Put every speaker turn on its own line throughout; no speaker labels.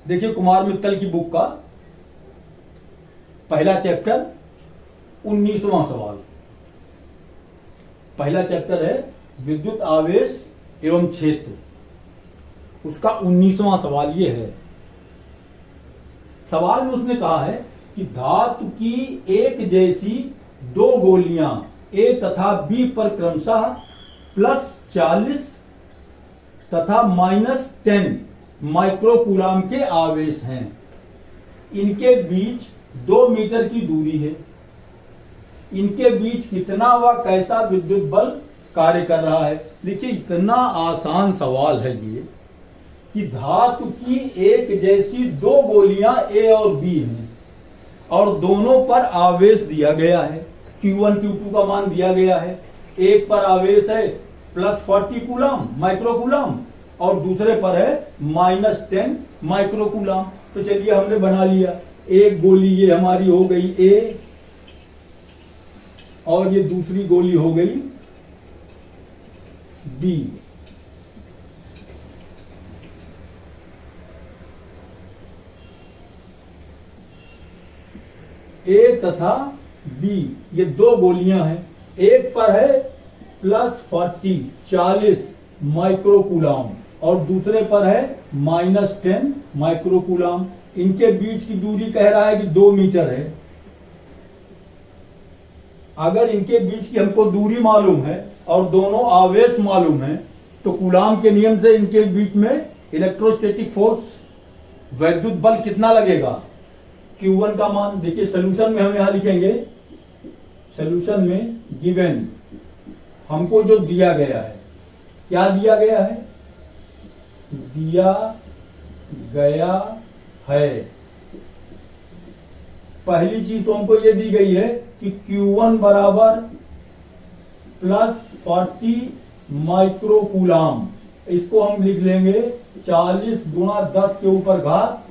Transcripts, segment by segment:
देखिए कुमार मित्तल की बुक का पहला चैप्टर 19वां सवाल। पहला चैप्टर है विद्युत आवेश एवं क्षेत्र, उसका 19वां सवाल ये है। सवाल में उसने कहा है कि धातु की एक जैसी दो गोलियां ए तथा बी पर क्रमशः +40 तथा -10 माइक्रोकूलाम के आवेश हैं। इनके बीच 2 मीटर की दूरी है। इनके बीच कितना व कैसा विद्युत बल कार्य कर रहा है। देखिए इतना आसान सवाल है ये कि धातु की एक जैसी दो गोलियां ए और बी हैं और दोनों पर आवेश दिया गया है। Q1 Q2 का मान दिया गया है। एक पर आवेश है +40 कूलाम माइक्रोकूलाम और दूसरे पर है -10 माइक्रोकूलाम। तो चलिए हमने बना लिया, एक गोली ये हमारी हो गई ए और ये दूसरी गोली हो गई बी। ए तथा बी ये दो गोलियां हैं। एक पर है +40 माइक्रोकूलाम और दूसरे पर है -10 माइक्रोकूलाम। इनके बीच की दूरी कह रहा है कि 2 मीटर है। अगर इनके बीच की हमको दूरी मालूम है और दोनों आवेश मालूम है तो कूलाम के नियम से इनके बीच में इलेक्ट्रोस्टैटिक फोर्स वैद्युत बल कितना लगेगा। Q1 का मान देखिए सोल्यूशन में हम यहां लिखेंगे। सोल्यूशन में गिवन हमको जो दिया गया है, क्या दिया गया है, दिया गया है पहली चीज तो हमको ये दी गई है कि Q1 बराबर +40 माइक्रोकूलाम। इसको हम लिख लेंगे 40 गुणा 10 के ऊपर घात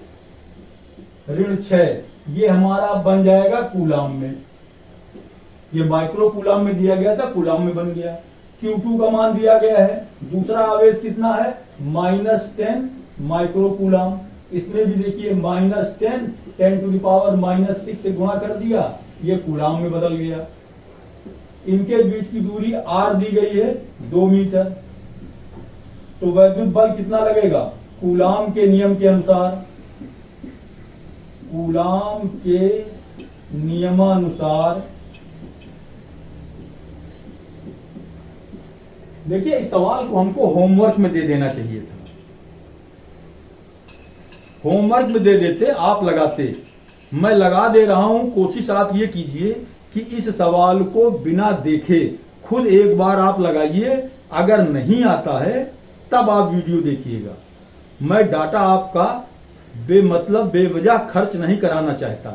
-6। ये हमारा बन जाएगा कूलाम में। ये माइक्रोकूलाम में दिया गया था, कूलाम में बन गया। Q2 का मान दिया गया है, दूसरा आवेश कितना है -10 माइक्रोकूलाम। इसमें भी देखिए -10 10⁻⁻6 से गुणा कर दिया, ये कूलाम में बदल गया। इनके बीच की दूरी r दी गई है 2 मीटर। तो वैद्युत बल कितना लगेगा कूलाम के नियम के अनुसार, कूलाम के नियमानुसार। देखिए इस सवाल को हमको होमवर्क में दे देना चाहिए था। होमवर्क में दे देते, आप लगाते। मैं लगा दे रहा हूं। कोशिश आप ये कीजिए कि इस सवाल को बिना देखे खुद एक बार आप लगाइए। अगर नहीं आता है तब आप वीडियो देखिएगा। मैं डाटा आपका बेमतलब बेवजह खर्च नहीं कराना चाहता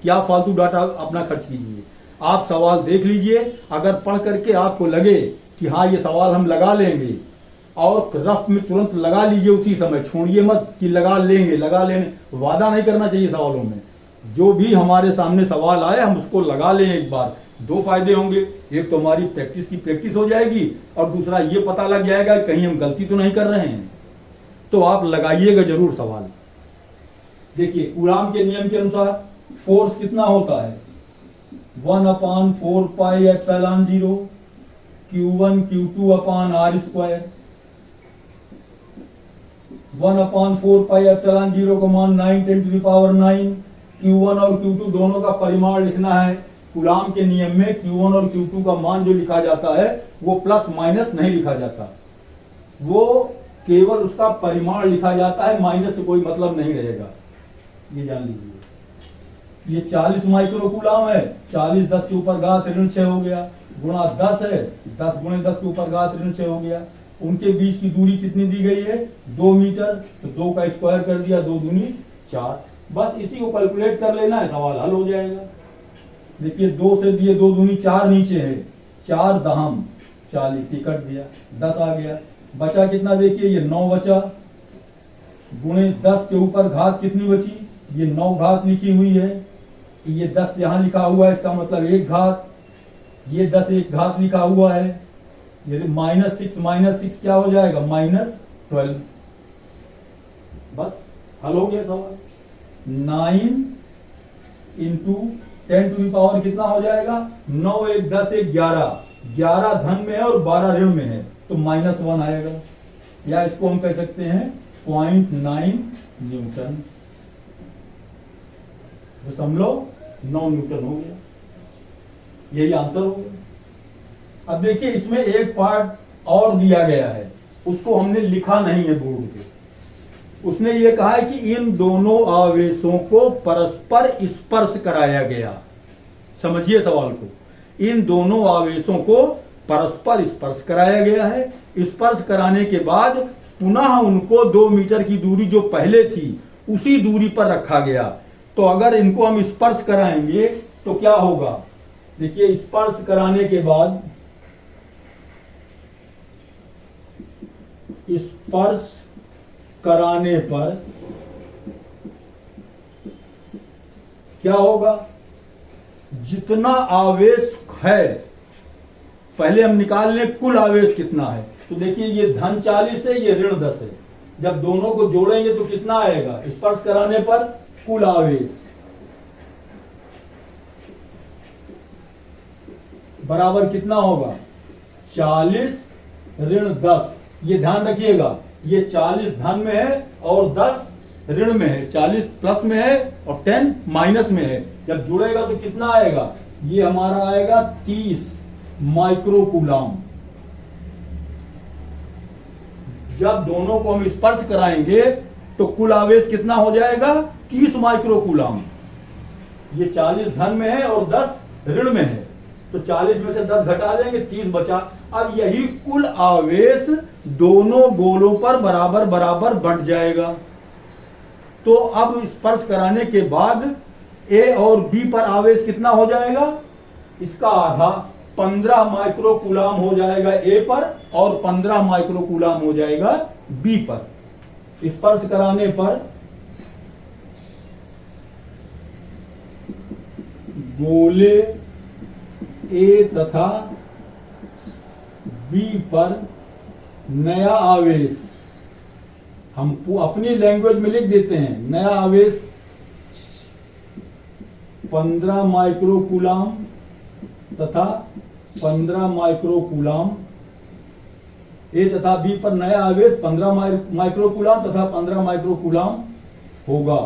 कि आप फालतू डाटा अपना खर्च कीजिए। आप सवाल देख लीजिए, अगर पढ़ करके आपको लगे कि हाँ ये सवाल हम लगा लेंगे और रफ में तुरंत लगा लीजिए, उसी समय छोड़िए मत कि लगा लेंगे। वादा नहीं करना चाहिए सवालों में। जो भी हमारे सामने सवाल आए हम उसको लगा लें एक बार। 2 फायदे होंगे, एक तो हमारी प्रैक्टिस की प्रैक्टिस हो जाएगी और दूसरा ये पता लग जाएगा कहीं हम गलती तो नहीं कर रहे हैं। तो आप लगाइएगा जरूर सवाल। देखिए कूलाम के नियम के अनुसार फोर्स कितना होता है 1/4πε0 Q1 Q2/r²। 1/4πε0 का मान 9×10⁹। Q1 और Q2 दोनों का परिमाण लिखना है। कूलाम के नियम में Q1 और Q2 का मान जो लिखा जाता है वो प्लस माइनस नहीं लिखा जाता, वो केवल उसका परिमाण लिखा जाता है, माइनस से कोई मतलब नहीं रहेगा। ये जान लीजिए। ये 40 माइक्रोकूलाम है, 40 10 के ऊपर घात ऋण 6 हो गया, गुणा 10 है, 10 गुणे 10 के ऊपर घात ऋण 6 हो गया। उनके बीच की दूरी कितनी दी गई है 2 मीटर। तो 2 का स्क्वायर कर दिया, 2 दूनी 4। बस इसी को कैलकुलेट कर लेना है, सवाल हल हो जाएगा। देखिए 2 से दिए 2 दूनी 4 नीचे है, 4 दहम 40 ही कट दिया, 10 आ गया। बचा कितना देखिए, ये 9 बचा, गुणे 10 के ऊपर घात कितनी बची, ये 9 घात लिखी हुई है। ये 10 यहां लिखा हुआ है, इसका मतलब 1 घात। ये 10 1 घात लिखा हुआ है। ये -6 क्या हो जाएगा -12। बस हल हो गया सवाल। 9 इंटू 10 टू द पावर कितना हो जाएगा, 9 1 10 1 11, 11 धन में है और 12 ऋण में है तो -1 आएगा, या इसको हम कह सकते हैं 0.9 न्यूटन, 0.9 न्यूटन हो गया, यही आंसर हो गया। अब देखिए इसमें एक पार्ट और दिया गया है, उसको हमने लिखा नहीं है बोर्ड पे। उसने ये कहा है कि इन दोनों आवेशों को परस्पर स्पर्श कराया गया। समझिए सवाल को, इन दोनों आवेशों को परस्पर स्पर्श कराया गया है। स्पर्श कराने के बाद पुनः उनको 2 मीटर की दूरी जो पहले थी उसी दूरी पर रखा गया। तो अगर इनको हम स्पर्श कराएंगे तो क्या होगा, देखिए स्पर्श कराने के बाद, स्पर्श कराने पर क्या होगा, जितना आवेश है, पहले हम निकाल लें कुल आवेश कितना है। तो देखिए ये धन 40 है, ये ऋण 10 है, जब दोनों को जोड़ेंगे तो कितना आएगा, स्पर्श कराने पर कुल आवेश बराबर कितना होगा, 40 ऋण 10। ये ध्यान रखिएगा, ये 40 धन में है और 10 ऋण में है, 40 प्लस में है और 10 माइनस में है। जब जुड़ेगा तो कितना आएगा, ये हमारा आएगा 30 माइक्रो कूलाम। जब दोनों को हम स्पर्श कराएंगे तो कुल आवेश कितना हो जाएगा, 30 माइक्रो कूलाम। ये 40 धन में है और 10 ऋण में है, तो 40 में से 10 घटा देंगे, 30 बचा। अब यही कुल आवेश दोनों गोलों पर बराबर बराबर बढ़ जाएगा। तो अब स्पर्श कराने के बाद ए और बी पर आवेश कितना हो जाएगा, इसका आधा 15 माइक्रो कूलाम हो जाएगा ए पर और 15 माइक्रो कूलाम हो जाएगा बी पर। स्पर्श कराने पर गोले ए तथा बी पर नया आवेश, हम अपनी लैंग्वेज में लिख देते हैं, नया आवेश 15 माइक्रो कूलाम तथा 15 माइक्रो कूलाम। ए तथा बी पर नया आवेश 15 माइक्रो कूलाम तथा 15 माइक्रो कूलाम होगा।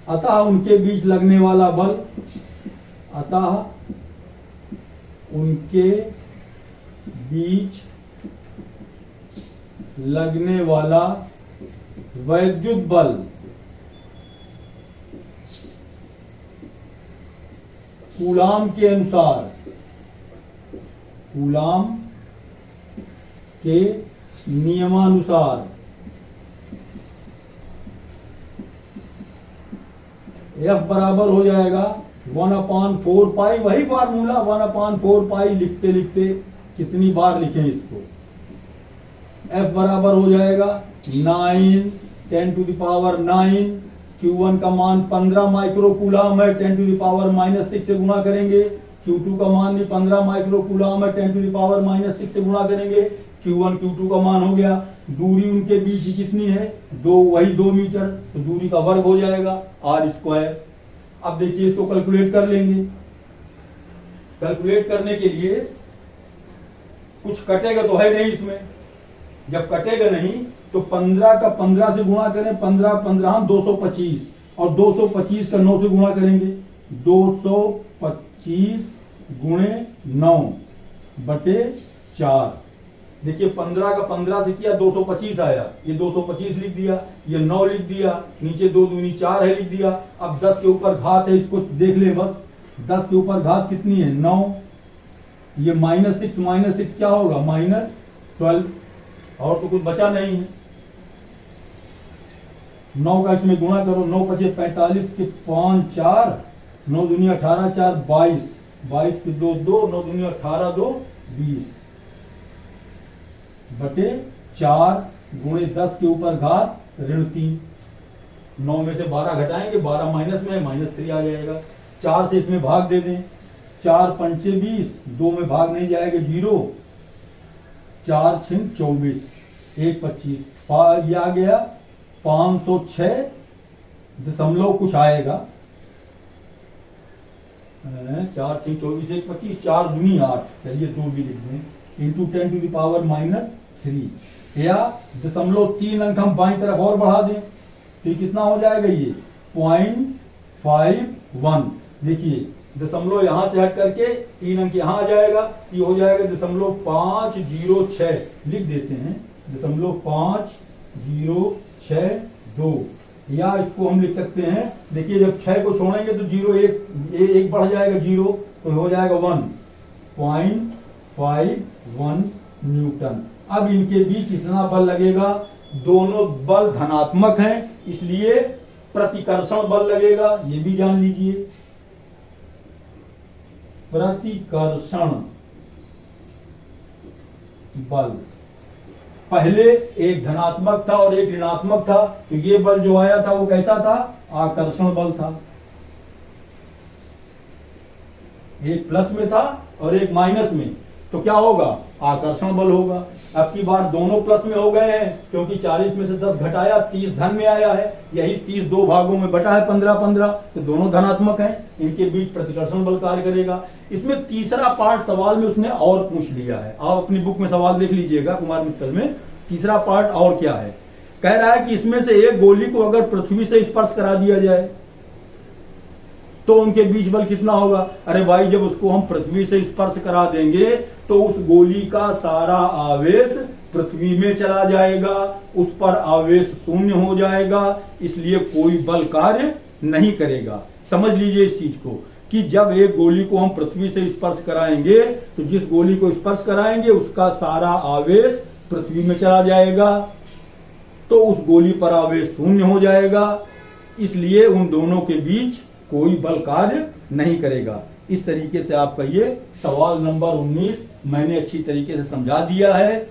अतः उनके बीच लगने वाला बल, अतः उनके बीच लगने वाला वैद्युत बल कूलाम के अनुसार, कूलाम के नियमानुसार F बराबर हो जाएगा 1/4 पाई, वही फार्मूला 1/4 पाई लिखते लिखते कितनी बार लिखें इसको। F बराबर हो जाएगा 9 10 टू द पावर 9, Q1 का मान 15 माइक्रो कूलाम है, 10 टू द पावर -6 से गुणा करेंगे। Q2 का मान भी 15 माइक्रो कूलाम है, 10 टू द पावर -6 से गुणा करेंगे। Q1 Q2 का मान हो गया। दूरी उनके बीच कितनी है, वही 2 मीटर, तो दूरी का वर्ग हो जाएगा r²। अब देखिए इसको कैलकुलेट कर लेंगे। कैलकुलेट करने के लिए कुछ कटेगा तो है नहीं इसमें, जब कटेगा नहीं तो 15 का 15 से गुणा करें, 15 15 225 और 225 का 9 से गुणा करेंगे, 225 गुणे 9 बटे 4। देखिए 15 का 15 से किया 225 आया, ये 225 लिख दिया, ये 9 लिख दिया, नीचे 2 दूनी 4 है लिख दिया। अब 10 के ऊपर घात है, इसको देख ले बस, 10 के ऊपर घात कितनी है 9, ये -6 क्या होगा -12, और तो कुछ बचा नहीं है। 9 का इसमें गुणा करो, 9 × 45 के 5 4, 9 दूनी 18 4 22, 22 के 2 2, 9 दूनी 18 2 20 बटे 4 गुणे 10 के ऊपर घात ऋण 3। 9 में से 12 घटाएंगे, 12 माइनस में -3 आ जाएगा। 4 से इसमें भाग दे दें, 4 पंचे 20, 2 में भाग नहीं जाएगा 0, 4 6 24, 1 25, ये आ गया 506 दशमलव कुछ आएगा, 4 6 24 1 25, 4 दूनी 8, चलिए 2 भी लिख दें, इंटू 10 टू द पावर -3, या 0.3 अंक हम बाईं तरफ और बढ़ा दें तो ये कितना हो जाएगा, ये 0.51। देखिए दशमलव यहां से हट करके 3 अंक यहां आ जाएगा, ये हो जाएगा 0.506, लिख देते हैं 0.5062, या इसको हम लिख सकते हैं, देखिए जब 6 को छोड़ेंगे तो 0 एक बढ़ जाएगा 0, तो हो जाएगा 1.51 न्यूटन। अब इनके बीच इतना बल लगेगा, दोनों बल धनात्मक हैं, इसलिए प्रतिकर्षण बल लगेगा, ये भी जान लीजिए। प्रतिकर्षण बल, पहले एक धनात्मक था और एक ऋणात्मक था, तो ये बल जो आया था वो कैसा था, आकर्षण बल था। एक प्लस में था और एक माइनस में, तो क्या होगा, आकर्षण बल होगा। अब की बार दोनों प्लस में हो गए हैं, क्योंकि 40 में से 10 घटाया, 30 धन में आया है, यही 30 दो भागों में बटा है 15-15, तो दोनों धनात्मक हैं, इनके बीच प्रतिकर्षण बल कार्य करेगा। इसमें तीसरा पार्ट सवाल में उसने और पूछ लिया है, आप अपनी बुक में सवाल देख लीजिएगा कुमार मित्तल में, तीसरा पार्ट और क्या है, कह रहा है कि इसमें से एक गोली को अगर पृथ्वी से स्पर्श करा दिया जाए तो उनके बीच बल कितना होगा। अरे भाई, जब उसको हम पृथ्वी से स्पर्श करा देंगे तो उस गोली का सारा आवेश पृथ्वी में चला जाएगा, उस पर आवेश शून्य हो जाएगा, इसलिए कोई बल कार्य नहीं करेगा। समझ लीजिए इस चीज को कि जब एक गोली को हम पृथ्वी से स्पर्श कराएंगे तो जिस गोली को स्पर्श कराएंगे उसका सारा आवेश पृथ्वी में चला जाएगा, तो उस गोली पर आवेश शून्य हो जाएगा, इसलिए उन दोनों के बीच कोई बल कार्य नहीं करेगा। इस तरीके से आपका ये सवाल नंबर 19 मैंने अच्छी तरीके से समझा दिया है,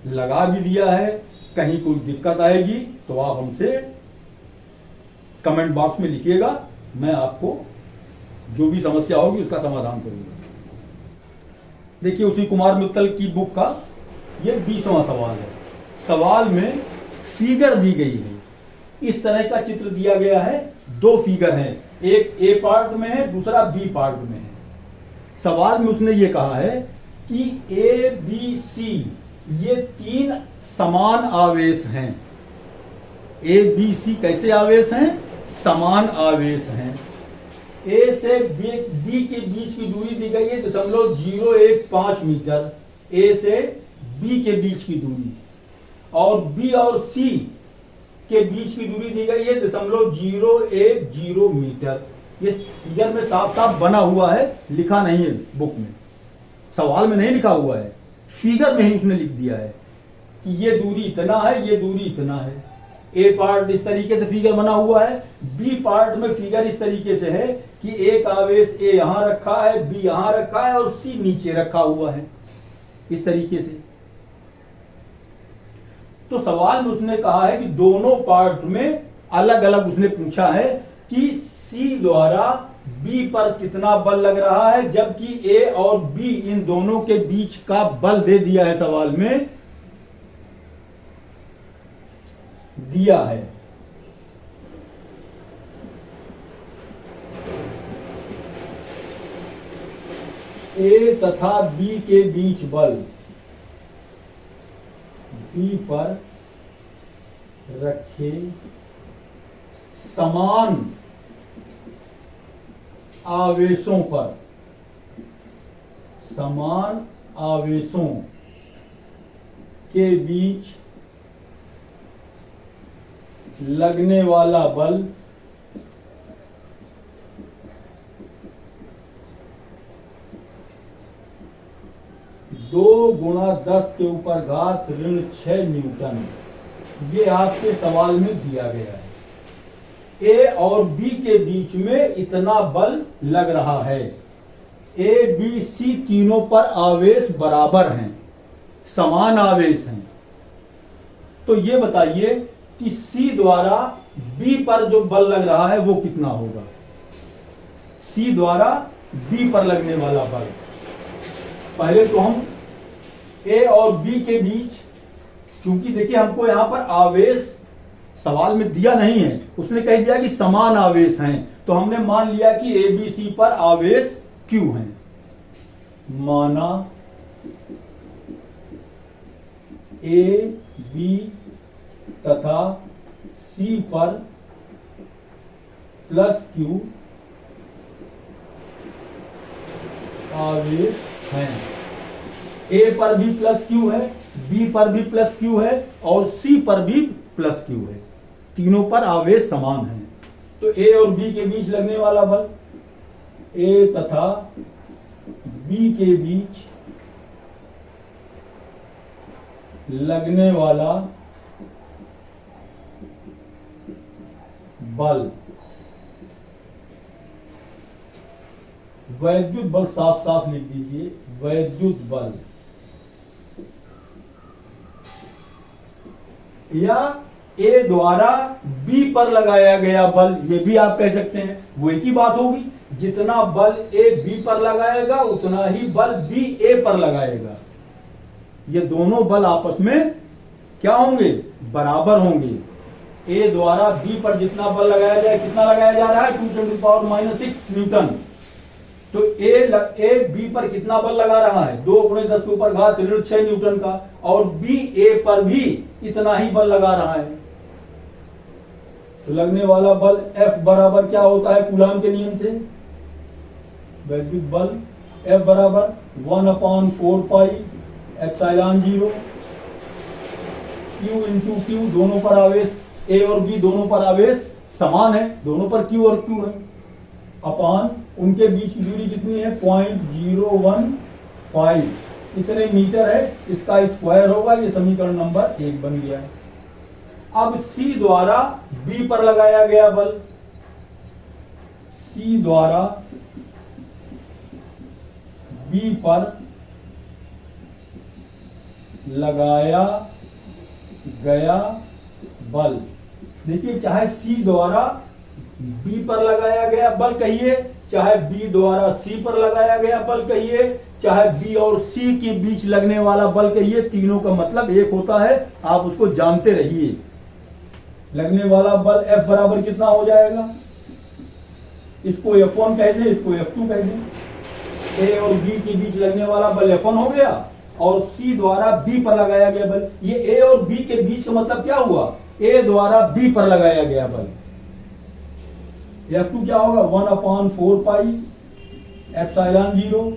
लगा भी दिया है। कहीं कोई दिक्कत आएगी तो आप हमसे कमेंट बॉक्स में लिखिएगा, मैं आपको जो भी समस्या होगी उसका समाधान करूंगा। देखिए उसी कुमार मित्तल की बुक का ये 20वां सवाल है। सवाल में फिगर दी गई है, इस तरह का चित्र दिया गया है, 2 फिगर हैं, एक ए पार्ट में है, दूसरा बी पार्ट में है। सवाल में उसने ये कहा है कि ए बी सी ये 3 समान आवेश हैं। ए बी सी कैसे आवेश हैं, समान आवेश हैं। ए से बी के बीच की दूरी दी गई है 0.015 मीटर, ए से बी के बीच की दूरी, और बी और सी के बीच की दूरी दी गई है 0.010 मीटर। ये फिगर में साफ साफ बना हुआ है, लिखा नहीं है बुक में, सवाल में नहीं लिखा हुआ है, फिगर में ही उसने लिख दिया है कि ये दूरी इतना है, ये दूरी इतना है। ए पार्ट इस तरीके से फिगर बना हुआ है, बी पार्ट में फिगर इस तरीके से है कि एक आवेश ए यहां रखा है, बी यहां रखा है और सी नीचे रखा हुआ है, इस तरीके से। तो सवाल में उसने कहा है कि दोनों पार्ट में अलग अलग उसने पूछा है कि सी द्वारा बी पर कितना बल लग रहा है, जबकि ए और बी इन दोनों के बीच का बल दे दिया है, सवाल में दिया है। ए तथा बी के बीच बल बी पर रखे समान आवेशों पर, समान आवेशों के बीच लगने वाला बल 2 × 10⁻⁶ न्यूटन, ये आपके सवाल में दिया गया है। ए और बी के बीच में इतना बल लग रहा है। ए बी सी तीनों पर आवेश बराबर हैं, समान आवेश हैं। तो ये बताइए कि सी द्वारा बी पर जो बल लग रहा है वो कितना होगा। सी द्वारा बी पर लगने वाला बल, पहले तो हम ए और बी के बीच क्योंकि देखिए हमको यहाँ पर आवेश सवाल में दिया नहीं है, उसने कह दिया कि समान आवेश हैं, तो हमने मान लिया कि ए बी सी पर आवेश Q हैं। माना ए बी तथा सी पर प्लस Q आवेश हैं। ए पर भी प्लस Q है, बी पर भी प्लस Q है और सी पर भी प्लस Q है, तीनों पर आवेश समान है। तो ए और बी के बीच लगने वाला बल, ए तथा बी के बीच लगने वाला बल, वैद्युत बल साफ साफ लिख दीजिए, वैद्युत बल या ए द्वारा बी पर लगाया गया बल, ये भी आप कह सकते हैं, वो एक ही बात होगी। जितना बल ए बी पर लगाएगा उतना ही बल बी ए पर लगाएगा। ये दोनों बल आपस में क्या होंगे? बराबर होंगे। ए द्वारा बी पर जितना बल लगाया जाए, कितना लगाया जा रहा है? 2 × 10⁻⁶ न्यूटन। तो ए बी पर कितना बल लगा रहा है? 2 × 10 के ऊपर घात ऋण 6 न्यूटन का, और बी ए पर भी इतना ही बल लगा रहा है। तो लगने वाला बल F बराबर क्या होता है कूलाम के नियम से? वैद्युत बल F बराबर 1/4 पाई एप्सिलॉन 0 Q × Q, दोनों पर आवेश A और B दोनों पर आवेश समान है, दोनों पर Q और Q है, अपान उनके बीच की दूरी कितनी है? 0.015 इतने मीटर है, इसका स्क्वायर होगा। ये समीकरण नंबर 1 बन गया। अब C द्वारा B पर लगाया गया बल, C द्वारा B पर लगाया गया बल, देखिए चाहे C द्वारा B पर लगाया गया बल कहिए, चाहे B द्वारा C पर लगाया गया बल कहिए, चाहे B और C के बीच लगने वाला बल कहिए, तीनों का मतलब एक होता है, आप उसको जानते रहिए। लगने वाला बल F बराबर कितना हो जाएगा? इसको F1 कह दें, इसको F2 कह दें। A और B के बीच लगने वाला बल F1 हो गया, और C द्वारा B पर लगाया गया बल, ये A और B के बीच का मतलब क्या हुआ? A द्वारा B पर लगाया गया बल। F2 क्या होगा? 1/4 पाई एप्सिलॉन 0,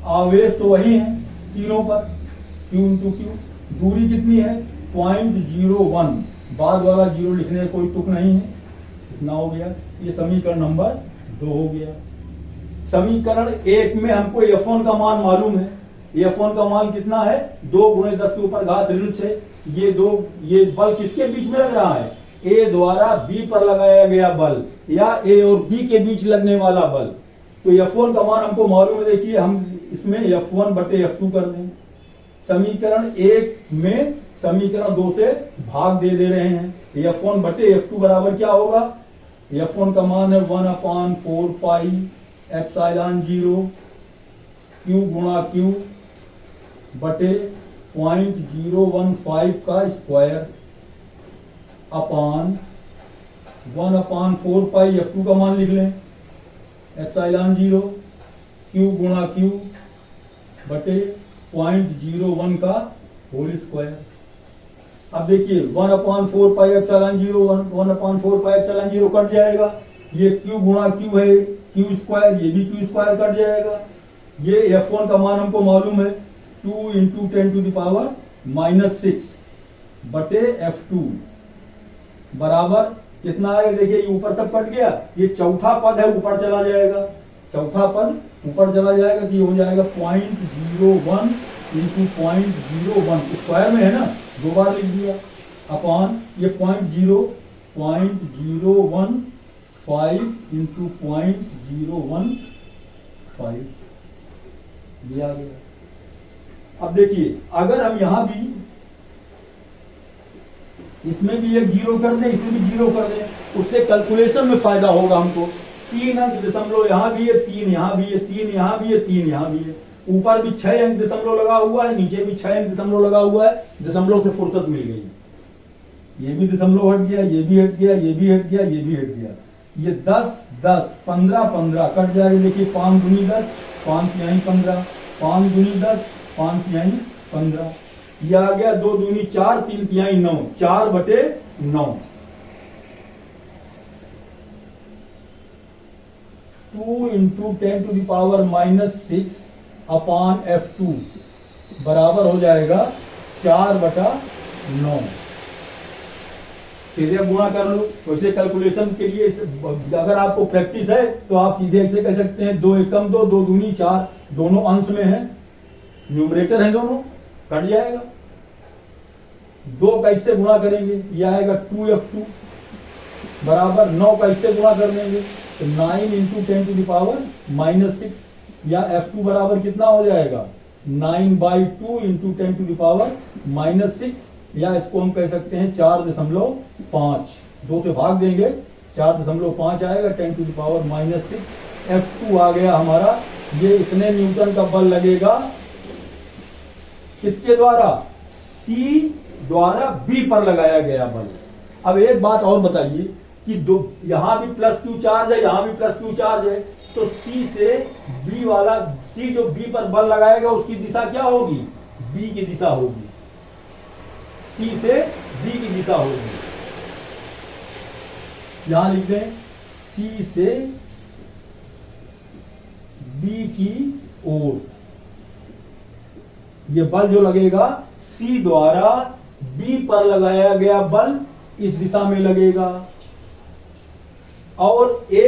आवेश तो वही है तीनों पर, Q × Q, दूरी कितनी है? 0.01, बाद वाला 0 लिखने का कोई तुक नहीं है, इतना हो गया। ये समीकरण नंबर 2 हो गया। समीकरण 1 में हमको F1 का मान मालूम है, F1 का मान कितना है? 2 × 10 के ऊपर घात ऋण 6। ये बल किसके बीच में लग रहा है? A द्वारा B पर लगाया गया बल या A और B के बीच लगने वाला बल। तो F1 का मान हमको मालूम है, देखिए हम इसमें F1/F2 कर दें। समीकरण 1 में समीकरण 2 से भाग दे रहे हैं। F1/F2 बराबर क्या होगा? F1 का मान है 1/4 पाई एप्सिलॉन 0 Q × Q बटे 0.015 का स्क्वायर अपान 1/4 पाई F2 का मान लिख लें, एप्सिलॉन 0 Q × Q बटे 0.01 का होल स्क्वायर। अब देखिए 1/4 pi epsilon 0, 1/4 pi epsilon 0 cut जाएगा, ये Q × Q है, Q स्क्वायर, ये भी Q स्क्वायर कट जाएगा। ये F1 का मान हमको मालूम है 2 × 10⁻⁻6 बटे F2 बराबर कितना आएगा? देखिए ये ऊपर सब कट गया, ये चौथा पद है ऊपर चला जाएगा, चौथा पद ऊपर चला जाएगा, तो ये हो जाएगा 0.01 × 0.01, स्क्वायर में है ना, 2 बार लिख दिया, अपान ये 0.015 × 0.015 दिया गया। अब देखिए अगर हम यहां भी इसमें भी एक 0 कर दें, इसमें भी 0 कर दें, उससे कैलकुलेशन में फायदा होगा हमको। 3 अंक दशमलव यहां भी है, 3 यहां भी है, 3 यहां भी है, 3 यहां भी है, ऊपर भी 6 अंक दशमलव लगा हुआ है, नीचे भी 6 अंक दशमलव लगा हुआ है, दशमलव से फुर्सत मिल गई। ये भी दशमलव हट गया, ये भी हट गया, ये भी हट गया, ये भी हट गया। ये 10 10 15 15 कट जाएगा। देखिए 5 दूनी 10, 5 तिहाई 15, 5 दूनी 10, 5 तिहाई 15। ये आ गया 2 दूनी 4, 3 तिहाई 9, 4/9। 2 × 10⁻⁻6 अपॉन F2 बराबर हो जाएगा 4/9। सीधे गुणा कर लो। वैसे कैलकुलेशन के लिए अगर आपको प्रैक्टिस है तो आप सीधे ऐसे कह सकते हैं 2 एकम 2, 2 दूनी 4, दोनों अंश में है, न्यूमरेटर है दोनों, कट जाएगा। 2 कैसे गुणा करेंगे? ये आएगा 2F2 बराबर 9 कैसे गुणा कर लेंगे? तो 9 × 10⁻⁻6 या F2 बराबर कितना हो जाएगा? 9/2 × 10⁻⁻6 या इसको हम कह सकते हैं 4.5। 2 से भाग देंगे 4.5 आएगा 10⁻⁻6। F2 आ गया हमारा। ये इतने न्यूटन का बल लगेगा किसके द्वारा? C द्वारा B पर लगाया गया बल। अब एक बात और बताइए कि यहां भी +Q चार्ज है, यहां भी +Q चार्ज है, तो C से B वाला, C जो B पर बल लगाएगा उसकी दिशा क्या होगी? B की दिशा होगी। C से B की दिशा होगी। यहां लिख दें C से B की ओर। ये बल जो लगेगा C द्वारा B पर लगाया गया बल इस दिशा में लगेगा, और A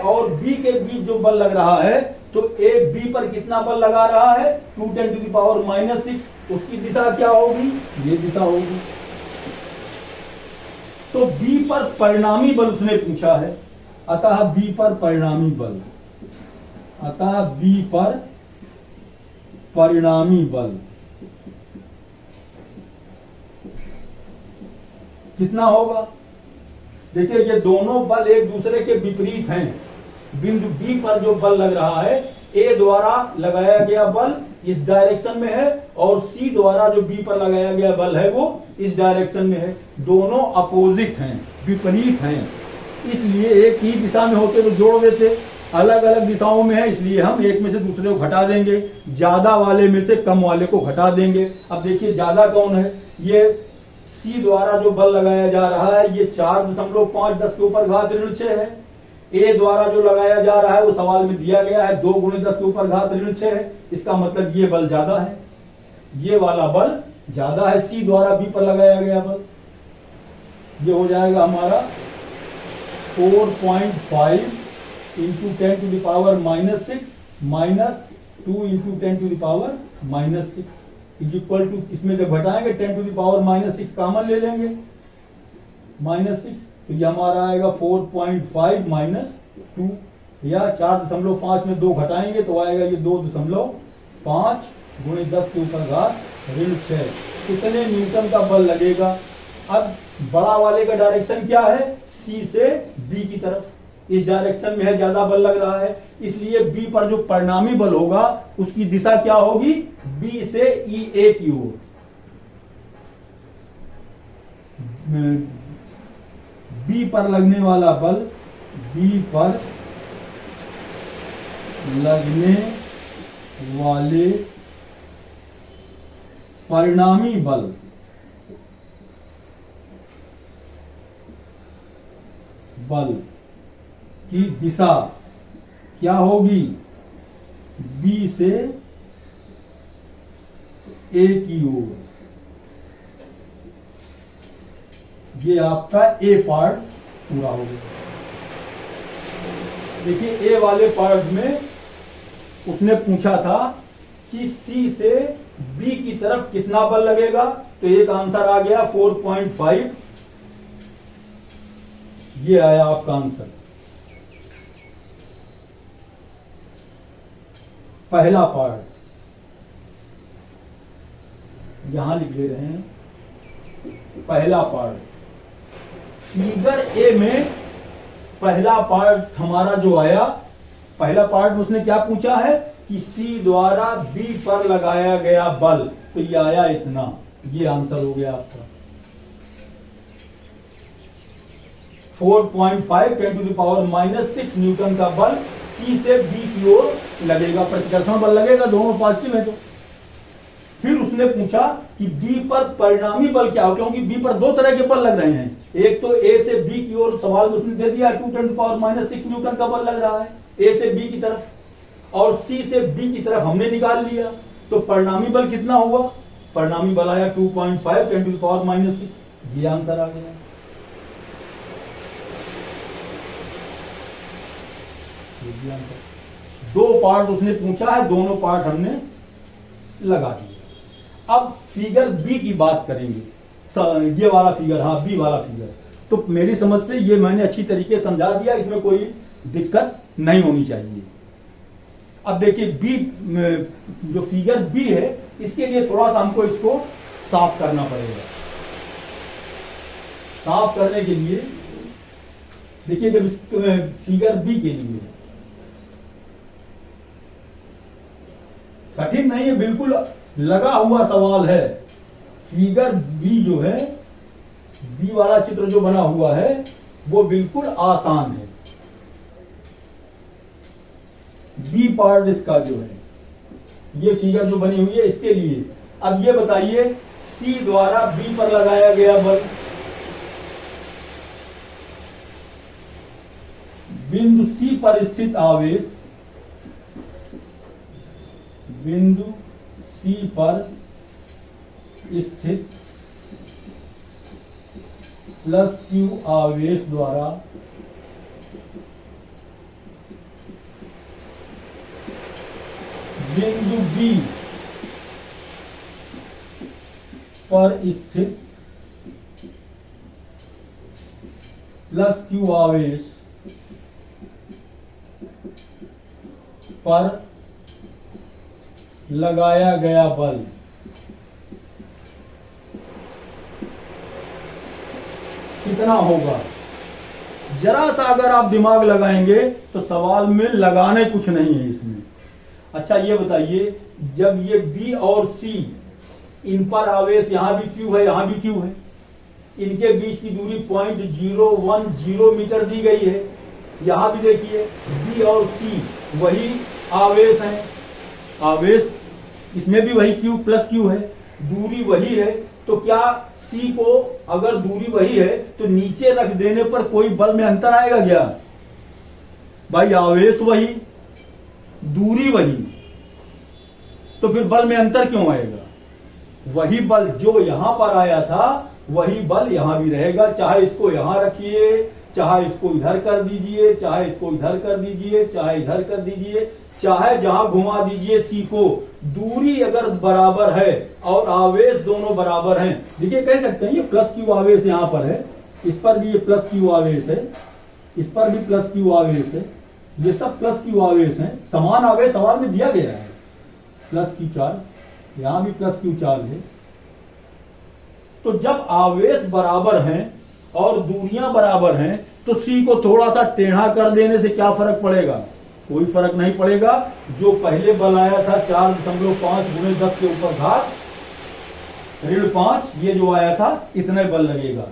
और B के बीच जो बल लग रहा है तो A B पर कितना बल लगा रहा है? 2 × 10⁻⁻6। उसकी दिशा क्या होगी? ये दिशा होगी। तो B पर परिणामी बल उसने पूछा है, अतः B पर परिणामी बल, अतः B पर परिणामी बल कितना होगा? देखिए ये दोनों बल एक दूसरे के विपरीत हैं। बिंदु B पर जो बल लग रहा है, A द्वारा लगाया गया बल इस डायरेक्शन में है, और C द्वारा जो B पर लगाया गया बल है वो इस डायरेक्शन में है। दोनों अपोजिट हैं, विपरीत हैं, इसलिए एक ही दिशा में होते तो जोड़ देते। अलग अलग दिशाओं में है, इसलिए हम एक में से दूसरे को घटा देंगे, ज्यादा वाले में से कम वाले को घटा देंगे। अब देखिए ज्यादा कौन है? ये C द्वारा जो बल लगाया जा रहा है ये 4.5 10 के ऊपर घात ऋण 6 है। A द्वारा जो लगाया जा रहा है वो सवाल में दिया गया है 2 × 10 के ऊपर घात ऋण 6 है। इसका मतलब ये बल ज्यादा है, ये वाला बल ज्यादा है, C द्वारा B पर लगाया गया बल। ये हो जाएगा हमारा 4.5 × 10⁻⁻6 -2 × 10⁻⁻6 इक्वल टू, इसमें जब घटाएंगे 10⁻⁻6 कॉमन ले लेंगे, -6, तो ये हमारा आएगा 4.5 - 2, या 4.5 में 2 घटाएंगे तो आएगा ये 2.5 × 10 के ऊपर घात ऋण 6। कितने न्यूटन का बल लगेगा? अब बड़ा वाले का डायरेक्शन क्या है? C से B की तरफ, इस डायरेक्शन में है, ज्यादा बल लग रहा है, इसलिए B पर जो परिणामी बल होगा उसकी दिशा क्या होगी? B से EA की ओर। B पर लगने वाला बल, B पर लगने वाले परिणामी बल की दिशा क्या होगी? B से A की ओर। ये आपका A पार्ट पूरा हो गया। देखिए A वाले पार्ट में उसने पूछा था कि C से B की तरफ कितना बल लगेगा, तो एक आंसर आ गया 4.5। ये आया आपका आंसर, पहला पार्ट यहां लिख दे रहे हैं। पहला पार्ट फिगर ए में पहला पार्ट हमारा जो आया, पहला पार्ट में उसने क्या पूछा है कि सी द्वारा बी पर लगाया गया बल, तो ये आया इतना, ये आंसर हो गया आपका 4.5 10 टू द पावर -6 न्यूटन का बल सी से बी की ओर लगेगा। प्रतिकर्षण बल लगेगा, दोनों पॉजिटिव है। तो फिर उसने पूछा कि बी पर परिणामी बल क्या हो, क्योंकि बी पर दो तरह के बल लग रहे हैं। एक तो ए से बी की ओर सवाल में उसने दे दिया 2 10 टू द पावर -6 न्यूटन का बल लग रहा है ए से बी की तरफ, और सी से बी की तरफ हमने निकाल लिया। तो परिणामी बल कितना होगा? परिणामी बल आया 2.5 10 टू द पावर -6। ये आंसर आ गया। दो पार्ट उसने पूछा है, दोनों पार्ट हमने लगा दिए। अब फिगर बी की बात करेंगे। ये वाला फिगर, हाँ बी वाला फिगर, तो मेरी समझ से ये मैंने अच्छी तरीके से समझा दिया, इसमें कोई दिक्कत नहीं होनी चाहिए। अब देखिए बी, जो फिगर बी है, इसके लिए थोड़ा सा हमको इसको साफ करना पड़ेगा। साफ करने के लिए देखिए, जब फिगर बी के लिए कठिन नहीं है, बिल्कुल लगा हुआ सवाल है। फिगर बी जो है, बी वाला चित्र जो बना हुआ है, वो बिल्कुल आसान है। बी पार्ट इसका जो है, ये फिगर जो बनी हुई है इसके लिए। अब ये बताइए, सी द्वारा बी पर लगाया गया बल, बिंदु सी पर स्थित आवेश, बिंदु सी पर स्थित प्लस क्यू आवेश द्वारा बिंदु बी पर स्थित प्लस क्यू आवेश पर लगाया गया बल कितना होगा? जरा सा अगर आप दिमाग लगाएंगे तो सवाल में लगाने कुछ नहीं है इसमें। अच्छा ये बताइए, जब ये बी और सी, इन पर आवेश, यहां भी क्यू है, यहां भी क्यू है, इनके बीच की दूरी 0.010 मीटर दी गई है। यहां भी देखिए बी और सी वही आवेश हैं, आवेश इसमें भी वही क्यू प्लस क्यू है, दूरी वही है। तो क्या सी को अगर दूरी वही है तो नीचे रख देने पर कोई बल में अंतर आएगा क्या? भाई आवेश वही, दूरी वही, तो फिर बल में अंतर क्यों आएगा? वही बल जो यहां पर आया था वही बल यहां भी रहेगा। चाहे इसको यहां रखिए, चाहे इसको इधर कर दीजिए, चाहे इसको इधर कर दीजिए, चाहे इधर कर दीजिए, चाहे जहां घुमा दीजिए सी को, दूरी अगर बराबर है और आवेश दोनों बराबर हैं। देखिए कह सकते हैं ये प्लस क्यू आवेश यहां पर है, इस पर भी ये प्लस क्यू आवेश है, इस पर भी प्लस क्यू आवेश है, ये सब प्लस क्यू आवेश हैं। समान आवेश सवाल में दिया गया है, प्लस क्यू चार्ज, यहां भी प्लस क्यू चार्ज है। तो जब आवेश बराबर हैं और दूरियां बराबर हैं तो सी को थोड़ा सा टेढ़ा कर देने से क्या फर्क पड़ेगा? कोई फर्क नहीं पड़ेगा। जो पहले बल आया था 4.5 गुणे 10 के ऊपर घात -5, ये जो आया था इतने बल लगेगा।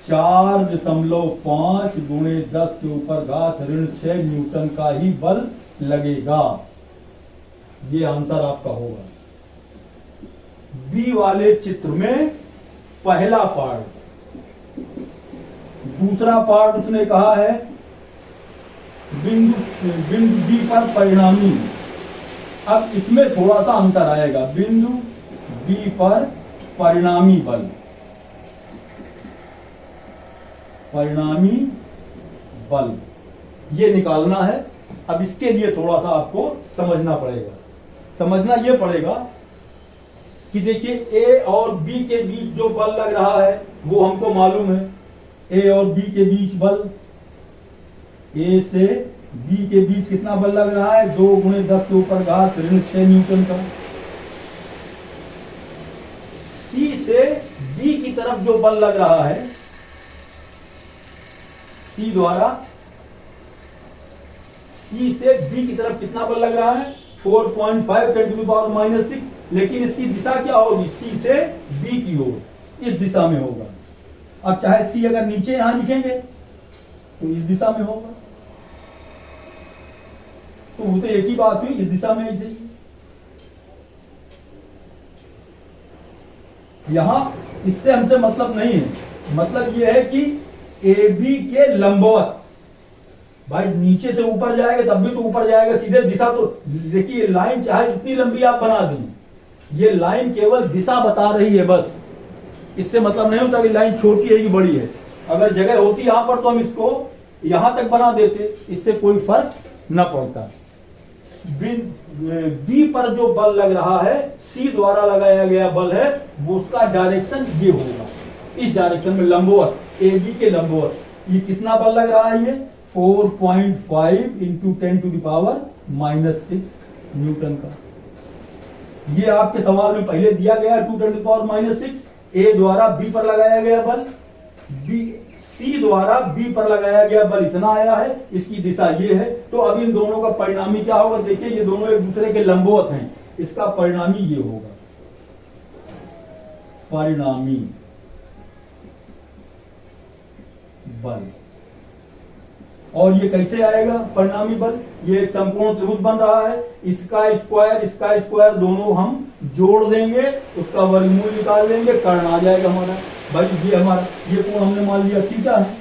4.5 गुणे 10 के ऊपर घात -6 न्यूटन का ही बल लगेगा। ये आंसर आपका होगा। बी वाले चित्र में पहला पार्ट। दूसरा पार्ट उसने कहा है बिंदु बी पर परिणामी। अब इसमें थोड़ा सा अंतर आएगा, बिंदु बी पर परिणामी बल, परिणामी बल ये निकालना है। अब इसके लिए थोड़ा सा आपको समझना पड़ेगा। समझना यह पड़ेगा कि देखिए ए और बी के बीच जो बल लग रहा है वो हमको मालूम है। ए और बी के बीच बल, ए से बी के बीच कितना बल लग रहा है? 2 गुणे 10 के ऊपर घात -6 न्यूटन का। सी से बी की तरफ जो बल लग रहा है, सी द्वारा सी से बी की तरफ कितना बल लग रहा है? 4.5 10 टू द पावर -6, लेकिन इसकी दिशा क्या होगी, सी से बी की ओर, इस दिशा में होगा। अब चाहे सी अगर नीचे यहां लिखेंगे तो इस दिशा में होगा, तो वो तो एक ही बात हुई, इस दिशा में ऐसे ही। यहां इससे हमसे मतलब नहीं है, मतलब यह है कि ए बी के लंबवत, भाई नीचे से ऊपर जाएगा तब भी तो ऊपर जाएगा सीधे, दिशा तो देखिए, लाइन चाहे जितनी लंबी आप बना दें, ये लाइन केवल दिशा बता रही है बस, इससे मतलब नहीं होता कि लाइन छोटी है कि बड़ी है। अगर जगह होती यहां पर तो हम इसको यहां तक बना देते, इससे कोई फर्क न पड़ता। बी पर जो बल लग रहा है, सी द्वारा लगाया गया बल है, वो उसका डायरेक्शन ये होगा, इस डायरेक्शन में लंबवत, ए बी के लंबवत। ये कितना बल लग रहा है, ये 4.5 into 10 to the power -6 newton का। ये आपके सवाल में पहले दिया गया 2 10 टू द पावर -6। ए द्वारा बी पर लगाया गया बल, बी सी द्वारा बी पर लगाया गया बल इतना आया है, इसकी दिशा ये है। तो अब इन दोनों का परिणामी क्या होगा, देखिए ये दोनों एक दूसरे के लंबवत हैं, इसका परिणामी ये होगा, परिणामी बल। और ये कैसे आएगा परिणामी बल, ये एक संपूर्ण त्रिभुज बन रहा है, इसका स्क्वायर दोनों हम जोड़ देंगे, उसका वर्गमूल निकाल लेंगे, कर्ण आ जाएगा हमारा। भाई ये हमारा, ये कोण हमने मान लिया थीटा है,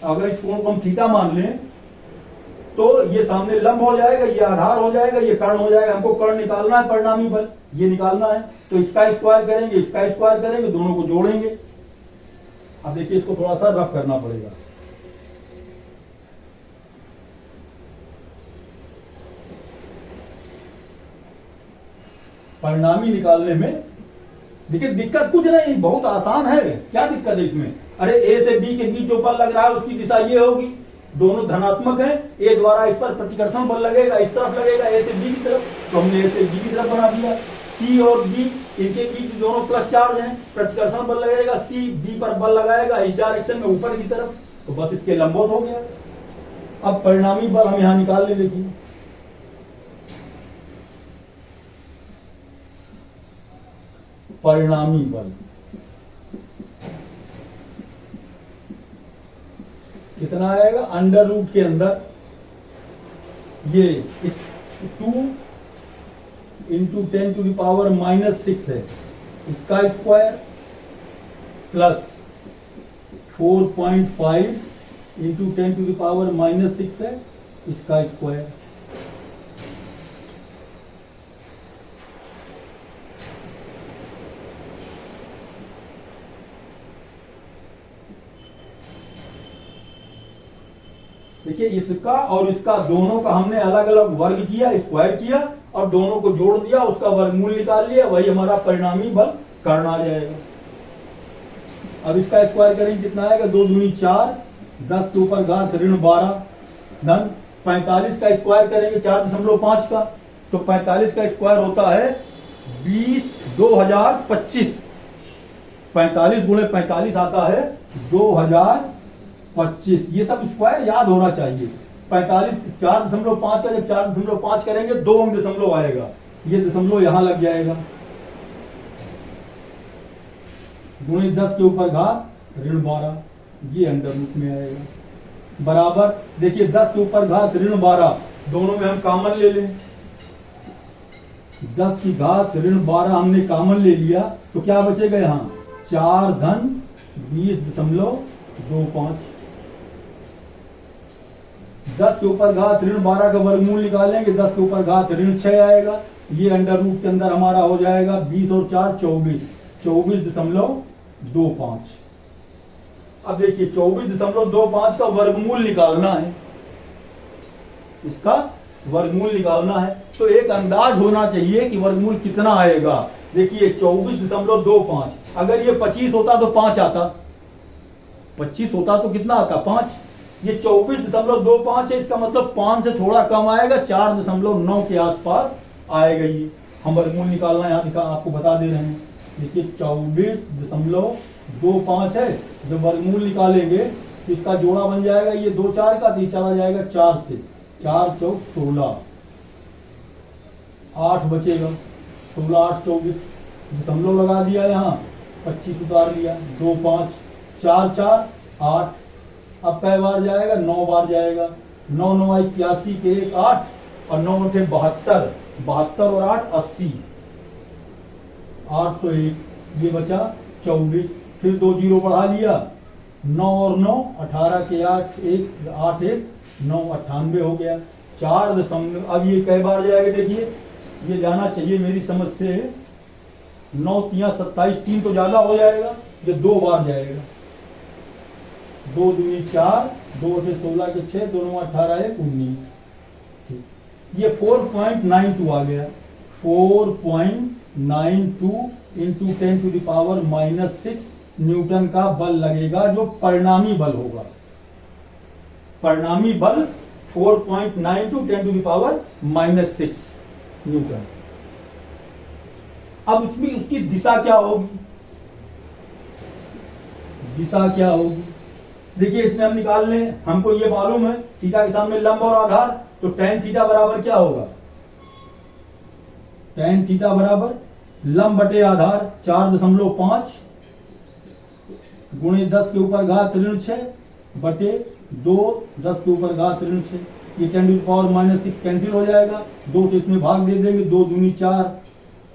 अगर इस कोण को हम थीटा मान लें तो ये सामने लंब हो जाएगा, ये आधार हो जाएगा, ये कर्ण हो जाएगा। हमको कर्ण निकालना है, परिणामी बल ये निकालना है, तो इसका स्क्वायर करेंगे, इसका स्क्वायर करेंगे, दोनों को जोड़ेंगे। अब देखिए इसको थोड़ा सा रफ करना पड़ेगा। परिणामी निकालने में देखिए दिक्कत कुछ नहीं, बहुत आसान है, क्या दिक्कत है इसमें। अरे ए से बी के बीच जो बल लग रहा है उसकी दिशा ये होगी, दोनों धनात्मक है, ए द्वारा इस पर प्रतिकर्षण बल लगेगा, इस तरफ लगेगा ए से बी की तरफ, तो हमने ए से बी की तरफ बना दिया। सी और बी इनके बीच दोनों प्लस चार्ज हैं, प्रतिकर्षण बल लगेगा, सी बी पर बल लगाएगा इस डायरेक्शन में ऊपर की तरफ, तो बस इसके लंबवत हो गया। अब परिणामी बल हम यहां निकाल ले, देखिए परिणामी बल कितना आएगा, अंडर रूट के अंदर ये इस 2 इंटू 10 टू द पावर -6 है, इसका square plus 4.5 into 10 to the power -6 है, इसका स्क्वायर। देखिए इसका और इसका दोनों का हमने अलग अलग वर्ग किया, स्क्वायर किया और दोनों को जोड़ दिया, उसका वर्गमूल निकाल लिया, वही हमारा परिणामी बल कर्ण आ जाएगा। अब इसका स्क्वायर करेंगे कितना आएगा, 2 दूनी 4, 10 के ऊपर घात ऋण 12 धन 45 का स्क्वायर करेंगे 4.5 का, तो 45 का स्क्वायर होता है 20,2025। 45 गुणे 45 आता है 2025। ये सब स्क्वायर याद होना चाहिए। 45 4.5 का जब 4.5 करेंगे 2 अंक दशमलव आएगा, ये दशमलव यहां लग जाएगा, गुणे 10 के ऊपर घात ऋण 12, ये अंडर रूट में आएगा, बराबर। देखिए 10 के ऊपर घात ऋण 12, दोनों में हम कॉमन ले लें, 10 की घात ऋण 12 हमने कॉमन ले लिया, तो क्या बचेगा यहाँ 4 धन 20.25। 10 के ऊपर घात ऋण 12 का वर्गमूल निकालेंगे, 10 के ऊपर घात ऋण 6 आएगा, ये अंडर रूट के अंदर हमारा हो जाएगा 20 और 4 24, 24.25। अब देखिए 24.25 का वर्गमूल निकालना है, इसका वर्गमूल निकालना है, तो एक अंदाज होना चाहिए कि वर्गमूल कितना आएगा। देखिए 24.25, अगर ये 25 होता तो 5 आता, 25 होता तो कितना आता 5, ये 24.25 है, इसका मतलब 5 से थोड़ा कम आएगा, 4.9 के आसपास आएगा। ये हम वर्गमूल निकालना यहाँ आपको बता दे रहे हैं। देखिए 24.25 है, जब वर्गमूल निकालेंगे तो इसका जोड़ा बन जाएगा ये 2 4 का, तो चला जाएगा 4 से, 4 चौक 16, 8 बचेगा, 16 8 24, दशमलव लगा दिया यहाँ, 25 उतार लिया, 2 5 4 4 8। अब कै बार जाएगा? 9 बार जाएगा। 9 9 81 के 1 8 और 9 8 72, 72 और 8 80, 801, ये बचा 24। फिर 2 जीरो बढ़ा लिया, 9 और 9 18 के 8 1 8 1 9 98 हो गया। 4 दशमलव, अब ये कई बार जाएगा? देखिए ये जाना चाहिए मेरी समझ से 9 3 27, 3 तो ज्यादा हो जाएगा, ये 2 बार जाएगा। 2 दूनी 4, 2 8 16 के 6, 2 9 18 1 19। ठीक, ये 4.92 आ गया। 4.92 into 10 to the power -6 newton का बल लगेगा, जो परिणामी बल होगा। परिणामी बल 4.92 10 टू द पावर -6 न्यूटन। अब उसमें उसकी दिशा क्या होगी? दिशा क्या होगी? देखिए इसमें हम निकाल लें, हमको ये मालूम है थीटा के सामने लंब और आधार, तो tan थीटा बराबर क्या होगा? tan थीटा बराबर लंब बटे आधार 4.5 गुणे 10 के ऊपर घात ऋण 6 बटे 2 10 के ऊपर घात ऋण 6। ये 10 टू द पावर -6 कैंसिल हो जाएगा, 2 से इसमें भाग दे देंगे, 2 दूनी 4,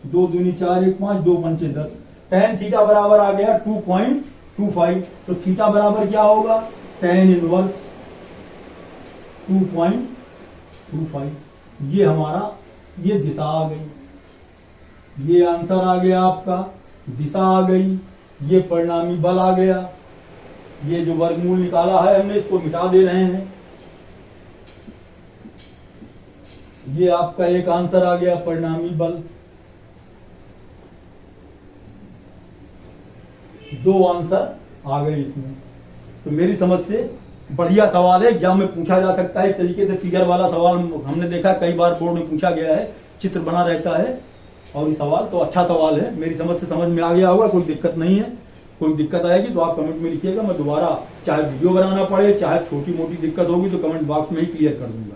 2 दूनी 4 1 5, 2 पंचे 10। tan थीटा बराबर आ गया 2.25। तो थीटा बराबर क्या होगा? tan inverse 2.25। ये हमारा, ये दिशा आ गई, ये आंसर आ गया आपका, दिशा आ गई, ये परिणामी बल आ गया। ये जो वर्गमूल निकाला है हमने, इसको मिटा दे रहे हैं। ये आपका एक आंसर आ गया, परिणामी बल। 2 आंसर आ गए इसमें। तो मेरी समझ से बढ़िया सवाल है, एग्जाम में पूछा जा सकता है। इस तरीके से फिगर वाला सवाल हमने देखा कई बार बोर्ड में पूछा गया है, चित्र बना रहता है। और ये सवाल तो अच्छा सवाल है, मेरी समझ से समझ में आ गया होगा, कोई दिक्कत नहीं है। कोई दिक्कत आएगी तो आप कमेंट में लिखिएगा, मैं दोबारा चाहे वीडियो बनाना पड़े, चाहे छोटी मोटी दिक्कत होगी तो कमेंट बॉक्स में ही क्लियर कर दूंगा।